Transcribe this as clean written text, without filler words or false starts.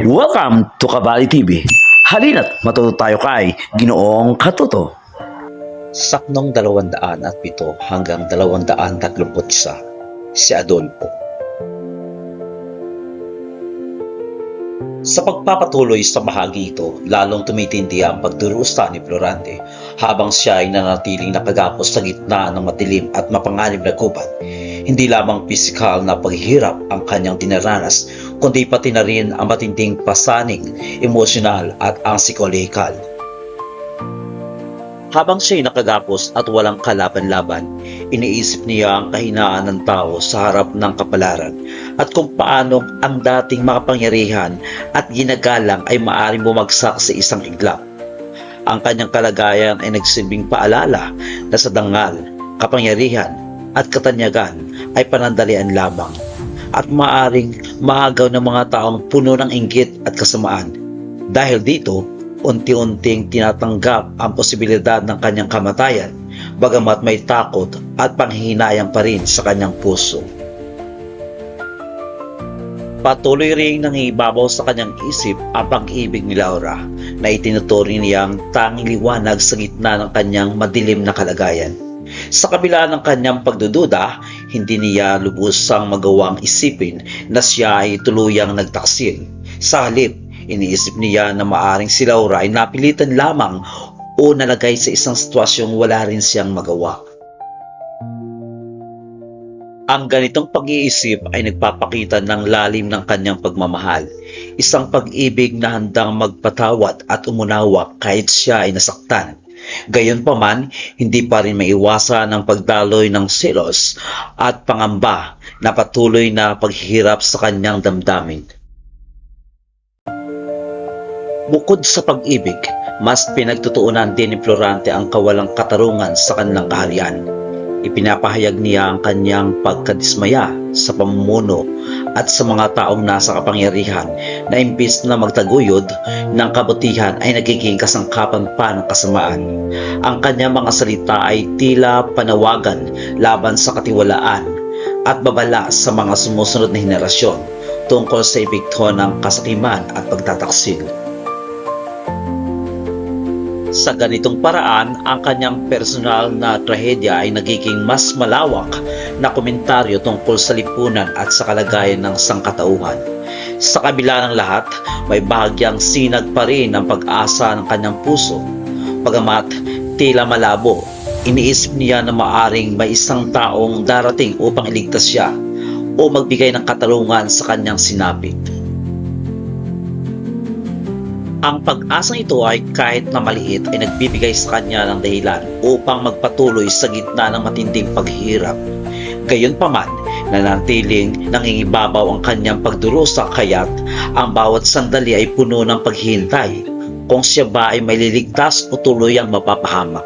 Welcome to Kabali TV. Halina't matuto tayo kay Ginoong Katuto. Saknong 207 hanggang 231, si Adolfo. Sa pagpapatuloy sa bahagi ito, lalong tumitindi ang pagdurusa ni Florante habang siya ay nanatiling nakagapos sa gitna ng madilim at mapanganib na gubat. Hindi lamang pisikal na paghihirap ang kanyang dinaranas, kundi pati na rin ang matinding pasaning, emosyonal at ang psikolohikal. Habang siya'y nakagapos at walang kalaban-laban, iniisip niya ang kahinaan ng tao sa harap ng kapalaran at kung paano ang dating makapangyarihan at ginagalang ay maaaring bumagsak sa isang iglap. Ang kanyang kalagayan ay nagsilbing paalala na sa dangal, kapangyarihan at katanyagan ay panandalian lamang at maaaring maagaw ng mga taong puno ng inggit at kasamaan. Dahil dito, unti-unting tinatanggap ang posibilidad ng kanyang kamatayan, bagamat may takot at panghihinayang pa rin sa kanyang puso. Patuloy ring nangibabaw sa kanyang isip ang pag-ibig ni Laura na itinuturing niyang tanging liwanag sa gitna ng kanyang madilim na kalagayan. Sa kabila ng kanyang pagdududa, hindi niya lubusang magawang isipin na siya ay tuluyang nagtaksil. Sa halip, iniisip niya na maaring si Laura ay napilitan lamang o nalagay sa isang sitwasyong wala rin siyang magawa. Ang ganitong pag-iisip ay nagpapakita ng lalim ng kanyang pagmamahal, isang pag-ibig na handang magpatawad at umunawa kahit siya ay nasaktan. Gayunpaman, hindi pa rin maiwasan ang pagdaloy ng selos at pangamba na patuloy na paghihirap sa kanyang damdamin. Bukod sa pag-ibig, mas pinagtutuunan din ni Florante ang kawalang katarungan sa kanilang kaharian. Ipinapahayag niya ang kanyang pagkadismaya sa pamumuno at sa mga taong nasa kapangyarihan na imbis na magtaguyod ng kabutihan ay nagiging kasangkapan pa ng kasamaan. Ang kanyang mga salita ay tila panawagan laban sa katiwalaan at babala sa mga sumusunod na henerasyon tungkol sa epekto ng kasakiman at pagtataksil. Sa ganitong paraan, ang kanyang personal na trahedya ay nagiging mas malawak na komentaryo tungkol sa lipunan at sa kalagayan ng sangkatauhan. Sa kabila ng lahat, may bahagyang sinag pa rin ang pag-asa ng kanyang puso. Bagamat tila malabo, iniisip niya na maaring may isang taong darating upang iligtas siya o magbigay ng katarungan sa kanyang sinapit. Ang pag-asang ito ay kahit na maliit ay nagbibigay sa kanya ng dahilan upang magpatuloy sa gitna ng matinding paghihirap. Gayunpaman, nanatiling nangingibabaw ang kanyang pagdurusa kaya't ang bawat sandali ay puno ng paghihintay kung siya ba ay may liligtas o tuluyang mapapahamak.